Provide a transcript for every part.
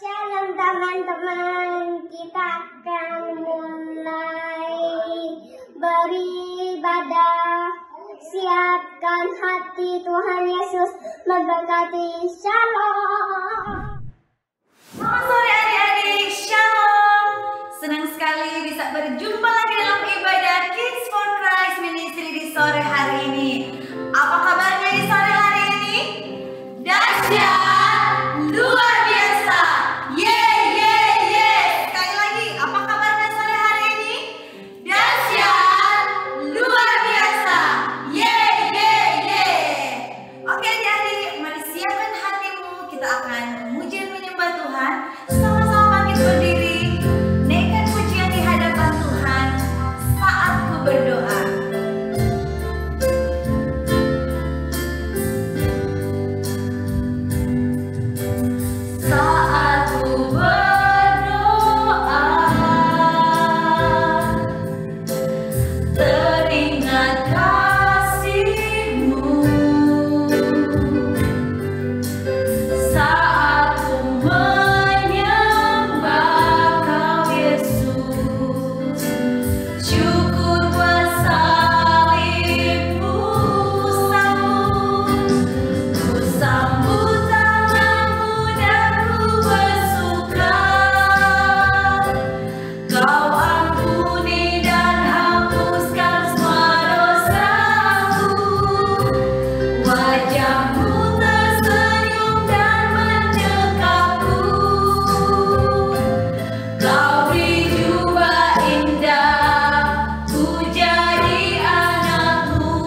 Shalom teman-teman, kita akan mulai beribadah. Siapkan hati, Tuhan Yesus memberkati. Shalom. Selamat sore adik-adik, Shalom. Senang sekali bisa berjumpa lagi dalam ibadah Kids for Christ Ministry di sore hari ini. Apa kabarnya di sore hari ini? Dahsyat, luar biasa. Sekali lagi, apa kabarnya sore hari ini? Dahsyat, luar biasa. Oke adik-adik, mari siapkan hatimu. Kita akan memuji dan menyembah Tuhan. Sama-sama bangkit berdiri. Naikkan pujian di hadapan Tuhan saat ku berdoa. Saat ku berdoa, teringat kasih-Mu. Saat ku menyembah Kau Yesus, syukur buat salib-Mu sambut. Ku sambut tangan-Mu dan ku bersuka. Kau ampuni dan hapuskan semua dosaku. Wajah-Mu tersenyum dan mendekapku. Kau beri jubah indah, ku jadi anak-Mu.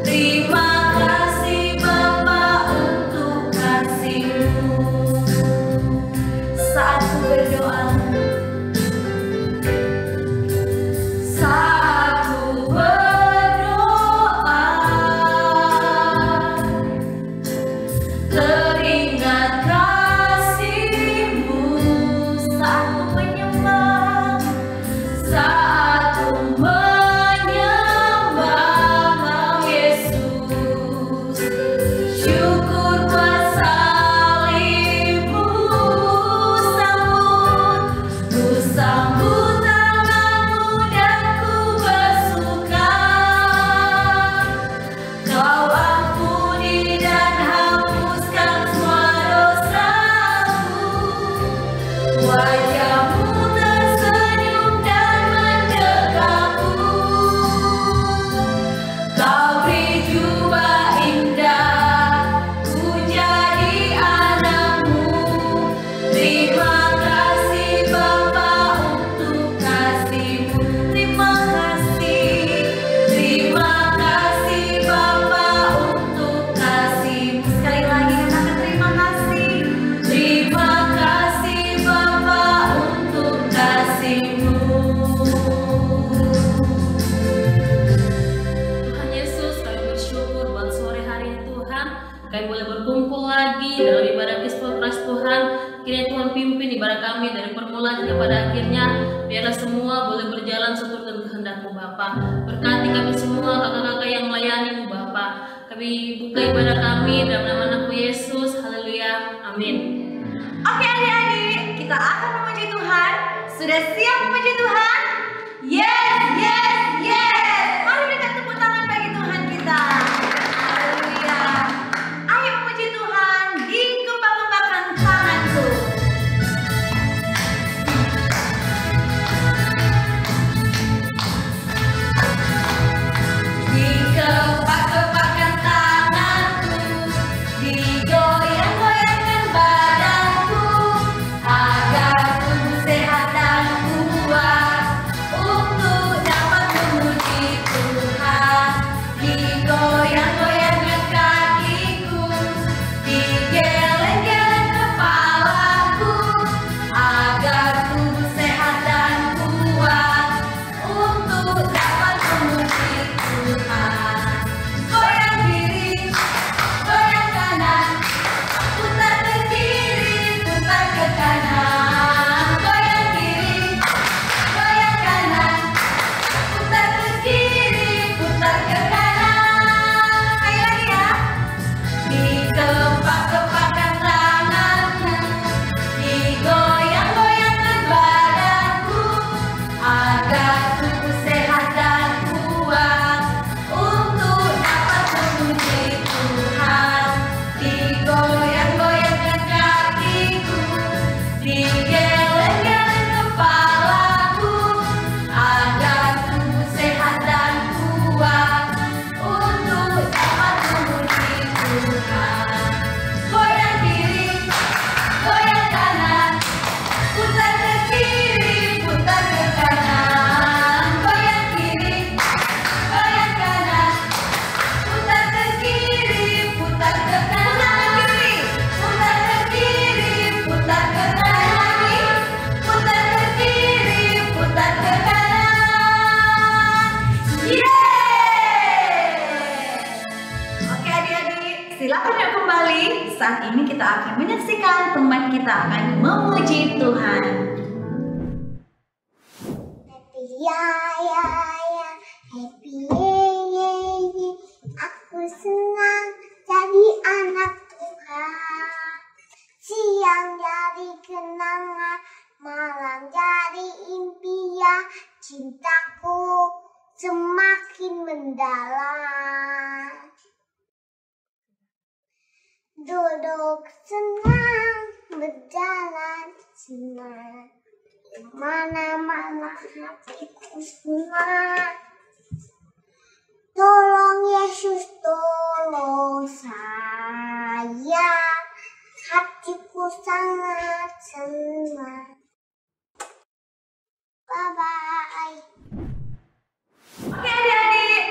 Terima kasih Bapa untuk kasih-Mu. Saat ku berdoa, saat ku berdoa, teringat kasih-Mu. Saat ku menyembah, saat ku menyembah Kau Yesus, syukur buat salib-Mu sambut. Ku sambut tangan-Mu dan ku bersuka. Kau ampuni dan hapuskan semua dosaku. Wajah-Mu tersenyum dan mendekapku. Kau beri jubah indah, ku jadi anak-Mu. Terima kasih Bapa untuk kasih-Mu. Terima kasih Bapa untuk kasih-Mu. Sekali lagi katakan terima kasih. Terima kasih Bapa untuk kasih-Mu. Tuhan Yesus, kami bersyukur buat sore hari ini Tuhan. Kami boleh berkumpul lagi dalam ibadah Kids for Christ Tuhan. Kiranya Tuhan pimpin ibadah kami dari permulaan hingga pada akhirnya. Biarlah semua boleh berjalan seturut dengan kehendak-Mu Bapa. Berkati kami semua kakak-kakak yang melayani-Mu Bapa. Kami buka ibadah kami dalam nama Anakmu Yesus. Haleluya. Amin. Oke adik-adik, kita akan memuji Tuhan. Sudah siap memuji Tuhan? Yes. Mari berikan tepuk tangan bagi Tuhan kita. Haleluya. Ayo memuji Tuhan di kembang-kembangkan tanganku. Di kembang-kembangkan tanganku, digoyang-goyangkan badanku, agar tubuh sehat dan kuat untuk silakan yuk kembali. Saat ini kita akan menyaksikan teman kita akan memuji Tuhan. Happy ya ya ya, happy ye ye ye. Aku senang jadi anak Tuhan. Siang jadi kenangan, malam jadi impian. Cintaku semakin mendalam. Duduk senang, berjalan senang, mana-mana hatiku senang. Tolong Yesus, tolong saya, hatiku sangat senang. Bye-bye. Oke adik-adik,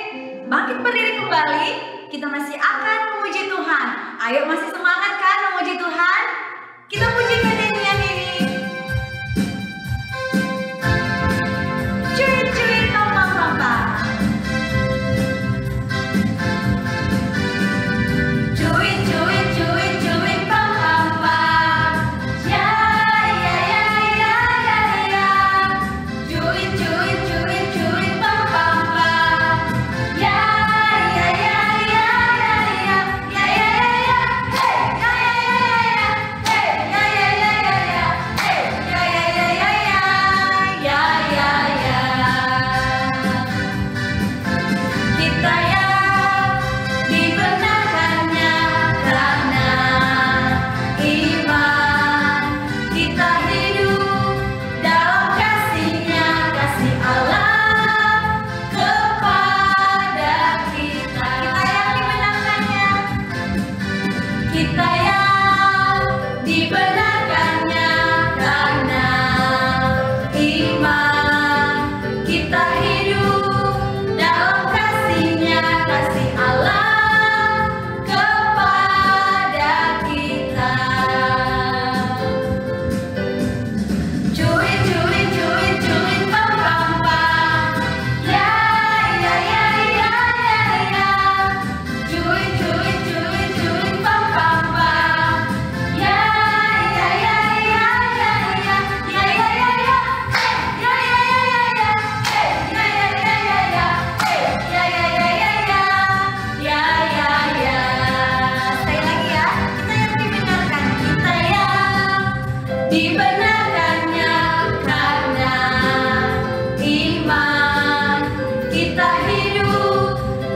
bangkit berdiri kembali. Kita masih akan memuji Tuhan. Ayo, masih semangat kan memuji Tuhan? Kita pujikan nyanyian ini. Cuit cuit pam pam pam. Cuit cuit cuit cuit pam pam pam. Ya ya ya ya ya ya. Cuit cuit cuit cuit pam pam pam. Ya ya ya ya ya ya. Ya ya ya ya. Hey ya ya ya ya. Hey ya ya ya ya ya. Hey ya ya ya ya ya. Ya ya ya. Kita yang dibenarkannya karena iman, kita hidup dalam kasih-Nya, kasih Allah kepada kita. Kita yang dibenarkannya, kita yang dibenarkannya karena iman, kita hidup dalam kasih-Nya, kasih Allah kepada kita. Cuit cuit cuit cuit pam pam pam. Ya ya ya ya ya ya. Cuit cuit cuit cuit pam pam pam. Ya ya ya ya ya ya. Ya ya ya ya. Ya ya ya ya ya. Ya ya ya ya ya. Ya ya ya ya ya. Ya ya ya. Sekali lagi ya. Kita yang dibenarkan, kita yang dibenarkannya karena iman, kita hidup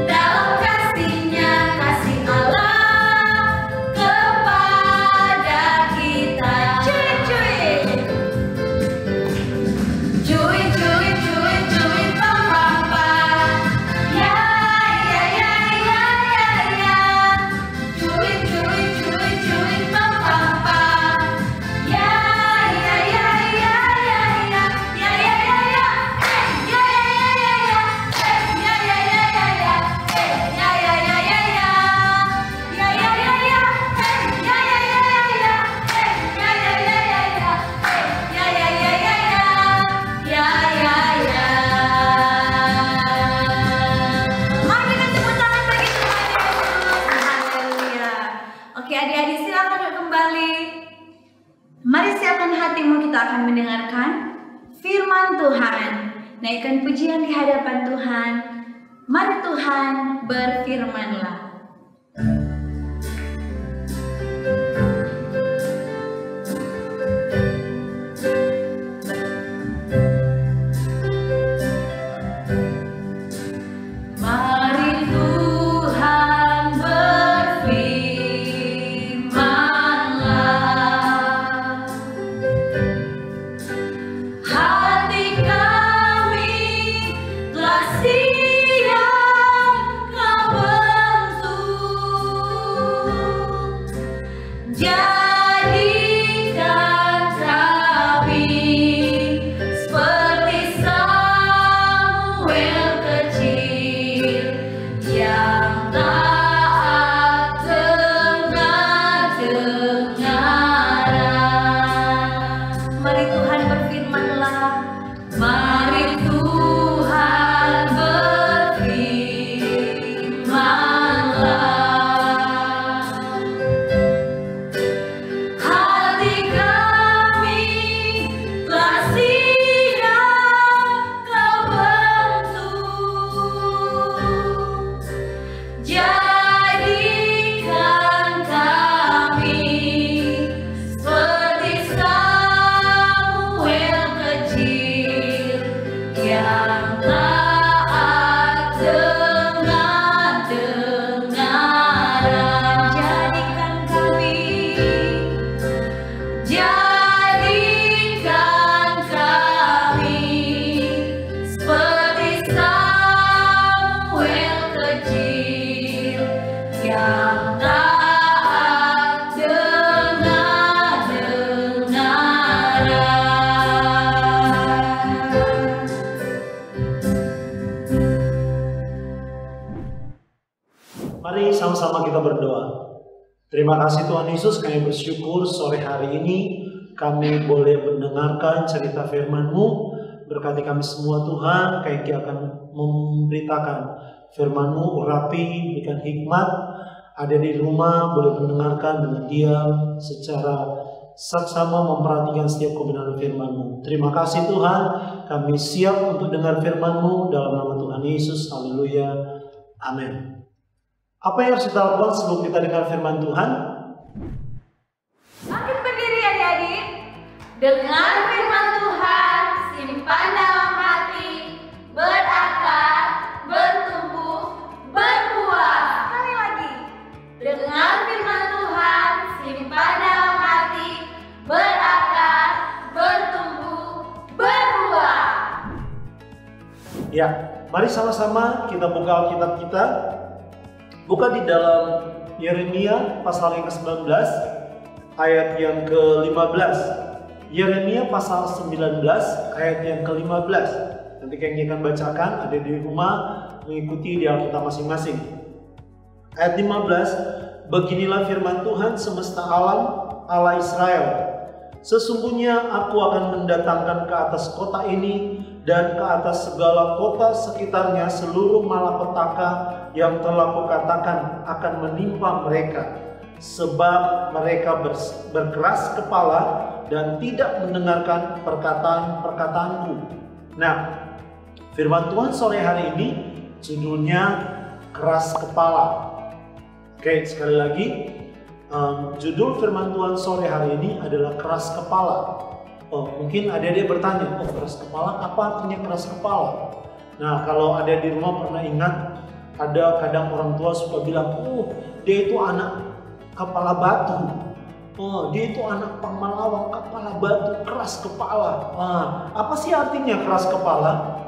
dalam kasih-Nya, kasih Allah kepada kita. Cuit cuit. Cuit cuit cuit cuit pam pam pam. Ya ya ya ya ya ya. Cuit cuit cuit cuit pam pam pam. Ya ya ya ya ya ya. Ya ya ya ya. Ya ya ya ya ya. Ya ya ya ya ya. Ya ya ya ya ya. Ya ya ya ya. Ya ya ya ya ya. Ya ya ya ya ya. Ya ya ya ya ya. Ya ya ya. Mari kita tepuk tangan bagi Tuhan Yesus. Haleluya. Oke adik-adik, silakan yuk kembali. Mari siapkan hatimu, kita akan mendengarkan firman Tuhan. Naikkan pujian di hadapan Tuhan. Mari Tuhan berfirmanlah. Mari Tuhan berfirmanlah. Hati kami telah siap Kau bentuk. Mari sama-sama kita berdoa. Terima kasih Tuhan Yesus, kami bersyukur sore hari ini kami boleh mendengarkan cerita firman-Mu. Berkati kami semua Tuhan, kami akan memberitakan firman-Mu, urapi, berikan hikmat. Ada di rumah boleh mendengarkan dengan diam secara saksama memperhatikan setiap kebenaran firman-Mu. Terima kasih Tuhan, kami siap untuk dengar firman-Mu dalam nama Tuhan Yesus. Haleluya. Amin. Apa yang harus kita lakukan sebelum kita dengar firman Tuhan? Bangkit berdiri adik-adik. Dengar firman Tuhan, simpan dalam hati, berakar, bertumbuh, berbuah. Sekali lagi. Dengar firman Tuhan, simpan dalam hati, berakar, bertumbuh, berbuah. Ya, mari sama-sama kita buka Alkitab kita. Buka di dalam Yeremia pasal yang ke-19 ayat yang ke-15. Yeremia pasal 19 ayat yang ke-15. Nanti yang akan bacakan ada di rumah, mengikuti di Alkitab masing-masing. Ayat 15, beginilah firman Tuhan semesta alam, Allah Israel. Sesungguhnya aku akan mendatangkan ke atas kota ini dan ke atas segala kota sekitarnya seluruh malapetaka yang telah kukatakan akan menimpa mereka, sebab mereka berkeras kepala dan tidak mendengarkan perkataan-perkataanku. Nah, firman Tuhan sore hari ini judulnya keras kepala. Oke, sekali lagi, judul firman Tuhan sore hari ini adalah keras kepala. Mungkin ada dia bertanya, keras kepala apa artinya keras kepala? Nah, kalau ada di rumah pernah ingat, ada kadang orang tua suka bilang, dia itu anak kepala batu. Dia itu anak pamalawang kepala batu, keras kepala. Apa sih artinya keras kepala?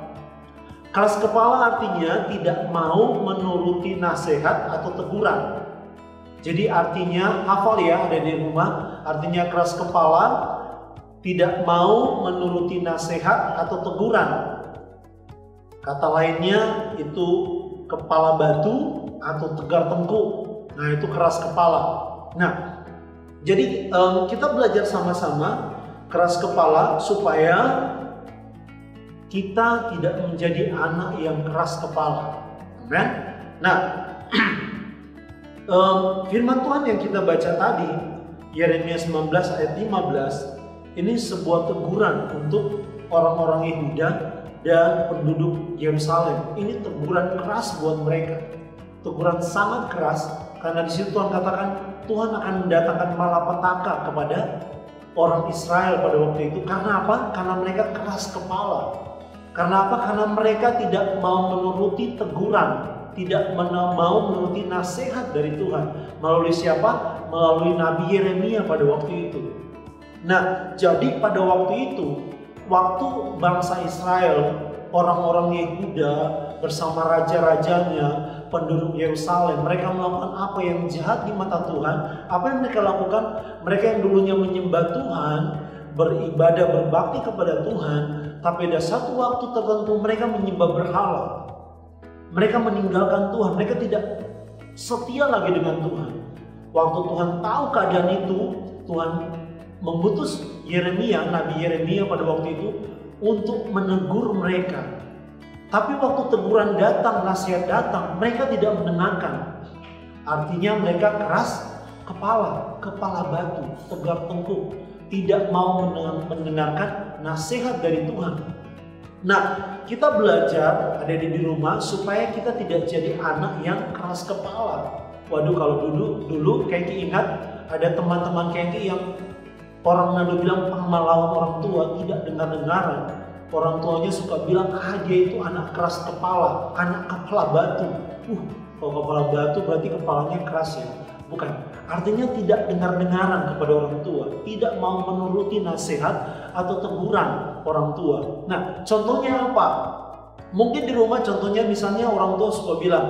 Keras kepala artinya tidak mau menuruti nasihat atau teguran. Jadi artinya, hafal ya, ada di rumah, artinya keras kepala tidak mau menuruti nasihat atau teguran. Kata lainnya itu kepala batu atau tegar tengkuk. Nah, itu keras kepala. Nah, jadi kita belajar sama-sama keras kepala supaya kita tidak menjadi anak yang keras kepala. Amen. Nah, firman Tuhan yang kita baca tadi, Yeremia 19 ayat 15, ini sebuah teguran untuk orang-orang Yehuda dan penduduk Yerusalem. Ini teguran keras buat mereka. Teguran sangat keras karena di situ Tuhan katakan Tuhan akan mendatangkan malapetaka kepada orang Israel pada waktu itu. Karena apa? Karena mereka keras kepala. Karena apa? Karena mereka tidak mau menuruti teguran, tidak mau menuruti nasihat dari Tuhan. Melalui siapa? Melalui Nabi Yeremia pada waktu itu. Nah, jadi pada waktu itu, waktu bangsa Israel, orang-orang Yehuda bersama raja-rajanya, penduduk Yerusalem, mereka melakukan apa yang jahat di mata Tuhan. Apa yang mereka lakukan? Mereka yang dulunya menyembah Tuhan, beribadah, berbakti kepada Tuhan, tapi ada satu waktu tertentu mereka menyembah berhala. Mereka meninggalkan Tuhan, mereka tidak setia lagi dengan Tuhan. Waktu Tuhan tahu keadaan itu, Tuhan mengutus Yeremia, Nabi Yeremia pada waktu itu untuk menegur mereka. Tapi waktu teguran datang, nasihat datang, mereka tidak mendengarkan. Artinya mereka keras kepala, kepala batu, tegar tengkuk, tidak mau mendengarkan nasihat dari Tuhan. Nah, kita belajar ada di rumah supaya kita tidak jadi anak yang keras kepala. Waduh, kalau dulu kayak ingat ada teman-teman kayak yang orang Nado bilang pengalaman orang tua, tidak dengar-dengaran. Orang tuanya suka bilang, dia itu anak keras kepala, anak kepala batu. Kalau kepala batu berarti kepalanya keras ya. Bukan, artinya tidak dengar-dengaran kepada orang tua, tidak mau menuruti nasihat atau teguran orang tua. Nah, contohnya apa? Mungkin di rumah contohnya misalnya orang tua suka bilang,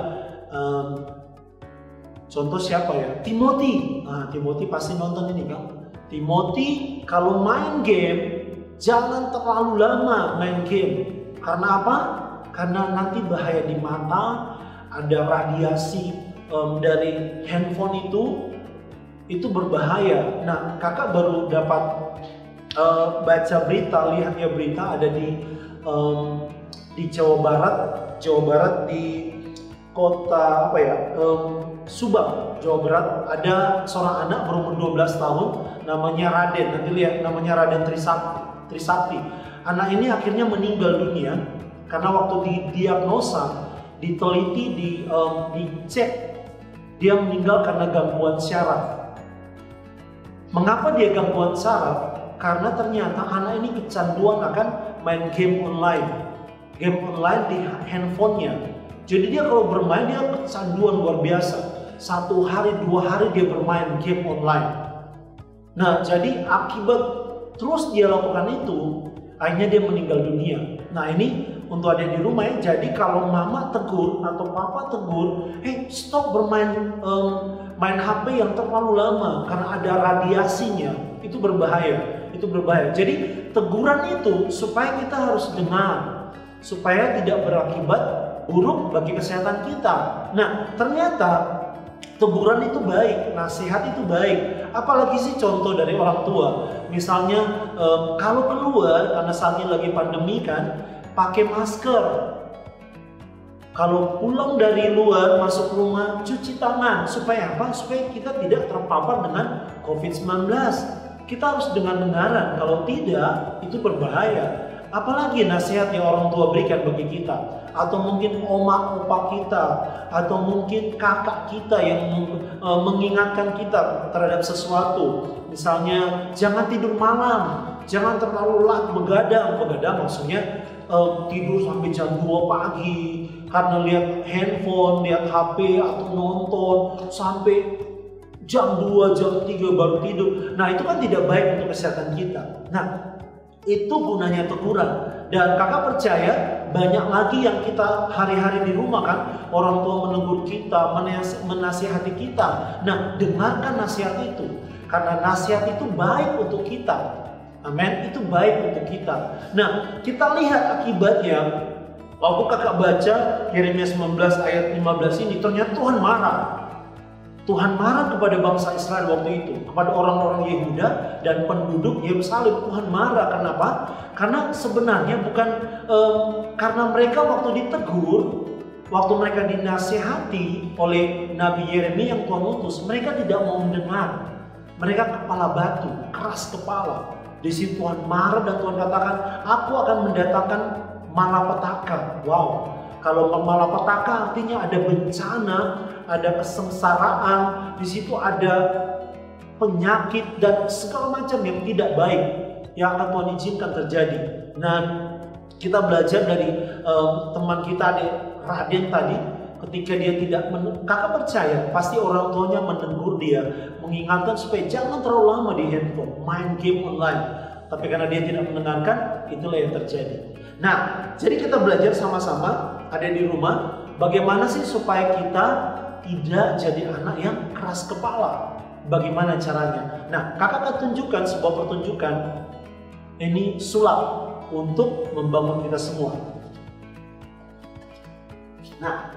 contoh siapa ya? Timothy. Timothy pasti nonton ini kan? Timothy kalau main game jangan terlalu lama main game. Karena apa? Karena nanti bahaya di mata, ada radiasi dari handphone itu berbahaya. Nah, kakak baru dapat baca berita, lihat ya berita ada di Jawa Barat di kota Subang, Jawa Barat, ada seorang anak berumur 12 tahun namanya Raden. Nanti lihat namanya Raden Trisakti. Anak ini akhirnya meninggal dunia karena waktu didiagnosa, diteliti, dicek, dia meninggal karena gangguan syaraf. Mengapa dia gangguan syaraf? Karena ternyata anak ini kecanduan akan main game online di handphonenya. Jadi dia kalau bermain dia kecanduan luar biasa. 1 hari 2 hari dia bermain game online. Nah, jadi akibat terus dia lakukan itu, akhirnya dia meninggal dunia. Nah, ini untuk ada di rumah ya. Jadi kalau mama tegur atau papa tegur, stop bermain main HP yang terlalu lama karena ada radiasinya, itu berbahaya. Jadi teguran itu supaya kita harus dengar, supaya tidak berakibat buruk bagi kesehatan kita. Nah, ternyata teguran itu baik, nasihat itu baik. Apalagi sih contoh dari orang tua. Misalnya kalau keluar, karena saat ini lagi pandemi kan, pakai masker. Kalau pulang dari luar, masuk rumah, cuci tangan. Supaya apa? Supaya kita tidak terpapar dengan COVID-19. Kita harus dengar-dengaran, kalau tidak, itu berbahaya. Apalagi nasihat yang orang tua berikan bagi kita, atau mungkin oma opa kita, atau mungkin kakak kita yang mengingatkan kita terhadap sesuatu. Misalnya jangan tidur malam, jangan terlalu begadang maksudnya tidur sampai jam 2 pagi karena lihat handphone, lihat HP atau nonton sampai jam 2, jam 3 baru tidur. Nah, itu kan tidak baik untuk kesehatan kita. Nah, itu gunanya teguran. Dan kakak percaya banyak lagi yang kita hari-hari di rumah kan, orang tua menegur kita, menasihati kita. Nah, dengarkan nasihat itu, karena nasihat itu baik untuk kita. Amin, itu baik untuk kita. Nah, kita lihat akibatnya. Waktu kakak baca Yeremia 19 ayat 15 ini, ternyata Tuhan marah. Tuhan marah kepada bangsa Israel waktu itu, kepada orang-orang Yehuda dan penduduk Yerusalem. Tuhan marah, kenapa? Karena sebenarnya bukan karena mereka waktu ditegur, waktu mereka dinasihati oleh Nabi Yeremia yang Tuhan utus, mereka tidak mau mendengar. Mereka kepala batu, keras kepala. Di situ Tuhan marah dan Tuhan katakan, aku akan mendatangkan malapetaka. Wow. Kalau malapetaka artinya ada bencana, ada kesengsaraan, di situ ada penyakit dan segala macam yang tidak baik yang akan Tuhan izinkan terjadi. Nah, kita belajar dari teman kita Raden tadi, ketika dia tidak kakak percaya pasti orang tuanya menegur dia, mengingatkan supaya jangan terlalu lama di handphone, main game online. Tapi karena dia tidak mendengarkan, itulah yang terjadi. Nah, jadi kita belajar sama-sama ada di rumah, bagaimana sih supaya kita tidak jadi anak yang keras kepala. Bagaimana caranya? Nah, kakak akan tunjukkan sebuah pertunjukan. Ini sulap untuk membangun kita semua. Nah,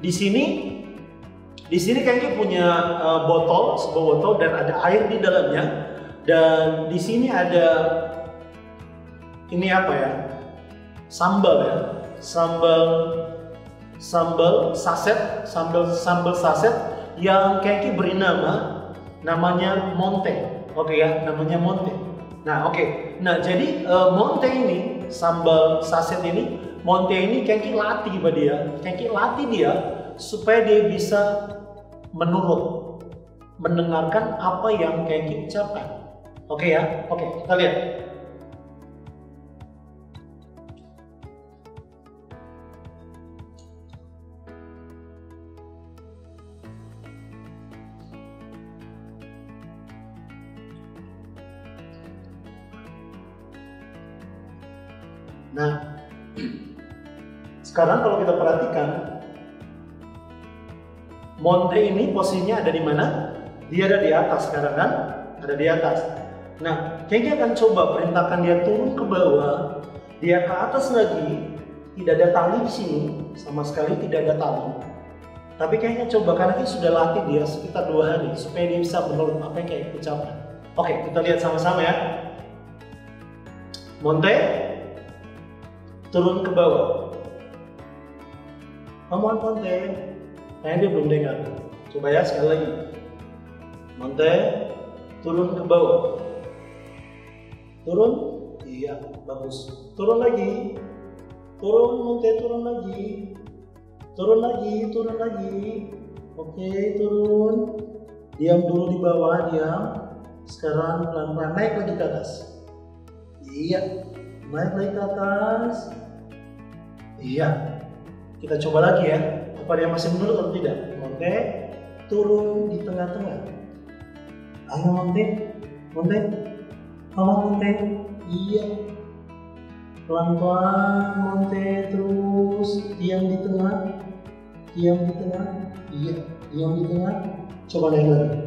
di sini kayaknya punya botol, sebuah botol dan ada air di dalamnya. Dan di sini ada ini apa ya? Sambal ya. Sambal saset yang kayaknya beri namanya Monte. Oke ya, namanya Monte. Nah, oke. Nah, jadi Monte ini, sambal saset ini, Monte ini kayaknya latih dia supaya dia bisa mendengarkan apa yang kayaknya ucapkan. Oke ya, oke, kita lihat. Nah, sekarang kalau kita perhatikan, Monte ini posisinya ada di mana? Dia ada di atas sekarang kan? Ada di atas. Nah, kayaknya akan coba perintahkan dia turun ke bawah, dia ke atas lagi, tidak ada tali di sini, sama sekali tidak ada tali. Tapi kayaknya coba, karena kita sudah latih dia sekitar 2 hari supaya dia bisa menurut apa yang kayak ucapan. Oke, kita lihat sama-sama ya. Monte, turun ke bawah. Come on Monte. Kayaknya dia belum dengar. Coba ya sekali lagi. Monte, turun ke bawah. Turun? Iya, bagus. Turun lagi. Turun Monte, turun lagi. Turun lagi, turun lagi. Oke, turun. Diam dulu di bawah, diam. Sekarang pelan-pelan naik lagi ke atas. Iya, naik lagi ke atas. Iya. Kita coba lagi ya. Apa dia masih menurut atau tidak? Monte, turun di tengah-tengah. Ayo Monte, Monte. Halo Monte. Iya. Pelan-pelan Monte, terus diam di tengah. Diam di tengah. Iya, diam di tengah. Coba naik lagi.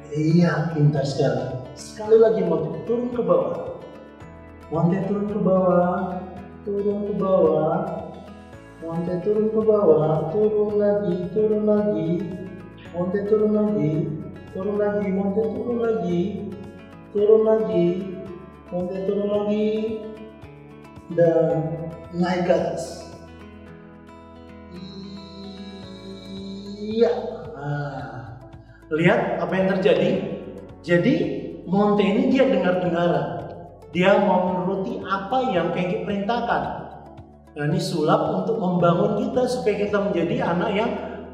Iya, pintar sekali. Sekali lagi Monte, turun ke bawah. Monte turun ke bawah. Turun ke bawah. Monte turun ke bawah. Turun lagi, turun lagi. Monte turun lagi. Turun lagi, Monte turun lagi. Turun lagi. Monte turun lagi. Dan naik ke atas. Iya. Nah, lihat apa yang terjadi. Jadi Monte ini dia dengar-dengaran. Dia mau menuruti apa yang Kengki perintahkan. Nah, ini sulap untuk membangun kita supaya kita menjadi anak yang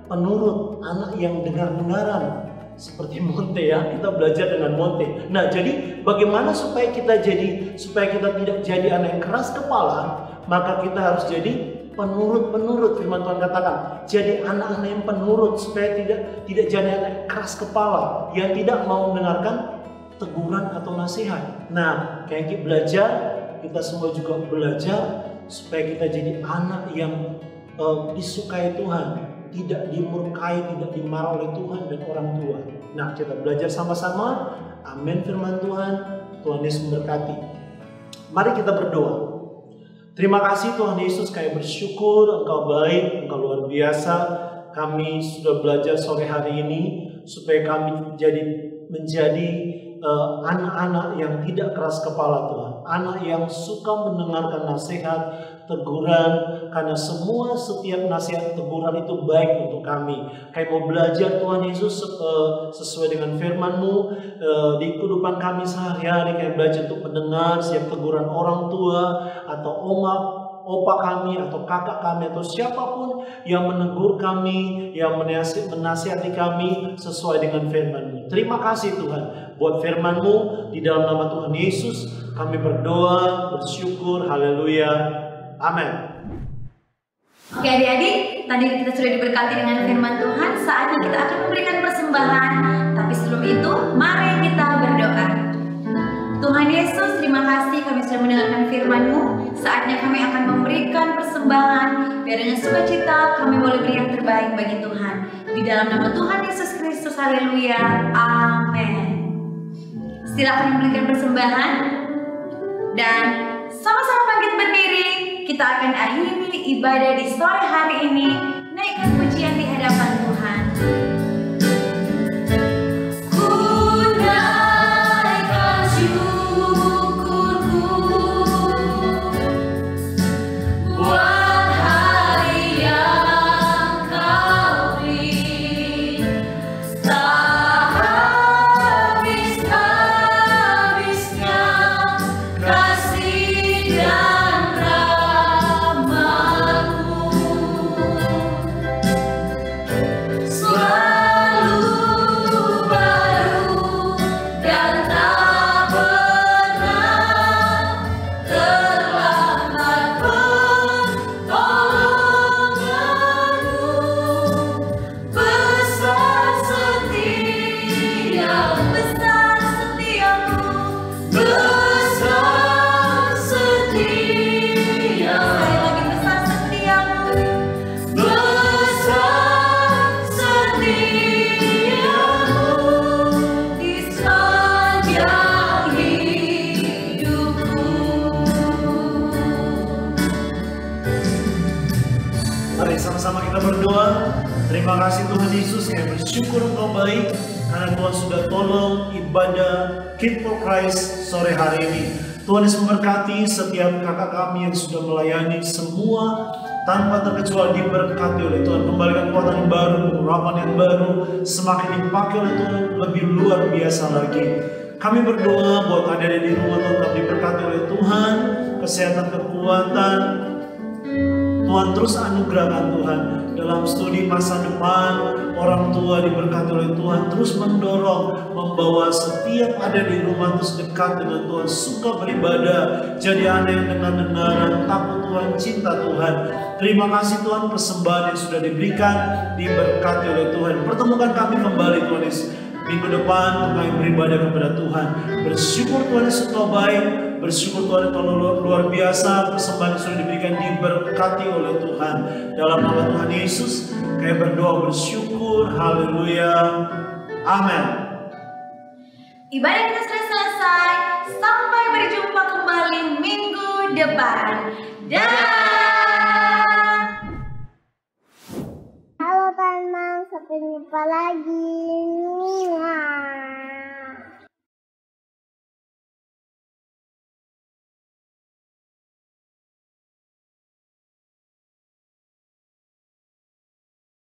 penurut, anak yang dengar-dengaran. Seperti Monte ya, kita belajar dengan Monte. Nah, jadi bagaimana supaya kita tidak jadi anak yang keras kepala, maka kita harus jadi penurut. Firman Tuhan katakan, jadi anak-anak yang penurut supaya tidak jadi anak yang keras kepala, yang tidak mau mendengarkan teguran atau nasihat. Nah, kayak kita belajar, kita semua juga belajar supaya kita jadi anak yang disukai Tuhan, tidak dimurkai, tidak dimarah oleh Tuhan dan orang tua. Nah, kita belajar sama-sama. Amin firman Tuhan. Tuhan Yesus memberkati. Mari kita berdoa. Terima kasih Tuhan Yesus, kami bersyukur Engkau baik, Engkau luar biasa. Kami sudah belajar sore hari ini supaya kami menjadi anak-anak yang tidak keras kepala Tuhan, anak yang suka mendengarkan nasihat, teguran, karena setiap nasihat teguran itu baik untuk kami. Kami mau belajar Tuhan Yesus sesuai dengan firman-Mu di kehidupan kami sehari-hari. Kami belajar untuk mendengar setiap teguran orang tua atau opa kami atau kakak kami atau siapapun yang menegur kami, yang menasihati kami sesuai dengan firman-Mu. Terima kasih Tuhan buat firman-Mu. Di dalam nama Tuhan Yesus kami berdoa, bersyukur, haleluya, amin. Oke adik-adik, tadi kita sudah diberkati dengan firman Tuhan. Saatnya kita akan memberikan persembahan. Tapi sebelum itu, mari kita berdoa. Tuhan Yesus, terima kasih kami sudah mendengarkan firman-Mu. Saatnya kami akan memberikan persembahan. Biar dengan sukacita kami boleh beri yang terbaik bagi Tuhan. Di dalam nama Tuhan Yesus Kristus, haleluya, amin. Silakan memberikan persembahan. Dan sama-sama bangkit berdiri. Kita akan akhiri ibadah di sore hari ini. Naikkan pujian di hadapan Tuhan. Kasih dan rahmat-Mu. Terima kasih Tuhan Yesus, kami bersyukur Engkau baik karena Tuhan sudah tolong ibadah Kids for Christ sore hari ini. Tuhan Yesus memberkati setiap kakak kami yang sudah melayani, semua tanpa terkecuali diberkati oleh Tuhan. Kembalikan kekuatan yang baru, urapan yang baru, semakin dipakai oleh Tuhan lebih luar biasa lagi. Kami berdoa buat adik-adik di rumah Tuhan, kami diberkati oleh Tuhan, kesehatan, kekuatan. Tuhan terus anugerahkan Tuhan dalam studi masa depan. Orang tua diberkati oleh Tuhan, terus mendorong, membawa setiap ada di rumah terus dekat dengan Tuhan, suka beribadah, jadi anak yang dengar-dengaran, takut Tuhan, cinta Tuhan. Terima kasih Tuhan, persembahan yang sudah diberikan diberkati oleh Tuhan. Pertemukan kami kembali Tuhan Yesus minggu depan untuk kami beribadah kepada Tuhan. Bersyukur Tuhan Yesus Engkau baik, bersyukur Tuhan Engkau luar biasa, persembahan yang sudah diberikan diberkati oleh Tuhan. Dalam nama Tuhan Yesus kami berdoa bersyukur, haleluya, amin. Ibadah kita sudah selesai. Sampai berjumpa kembali minggu depan. Dah. Halo teman, sampai jumpa lagi. Mwah.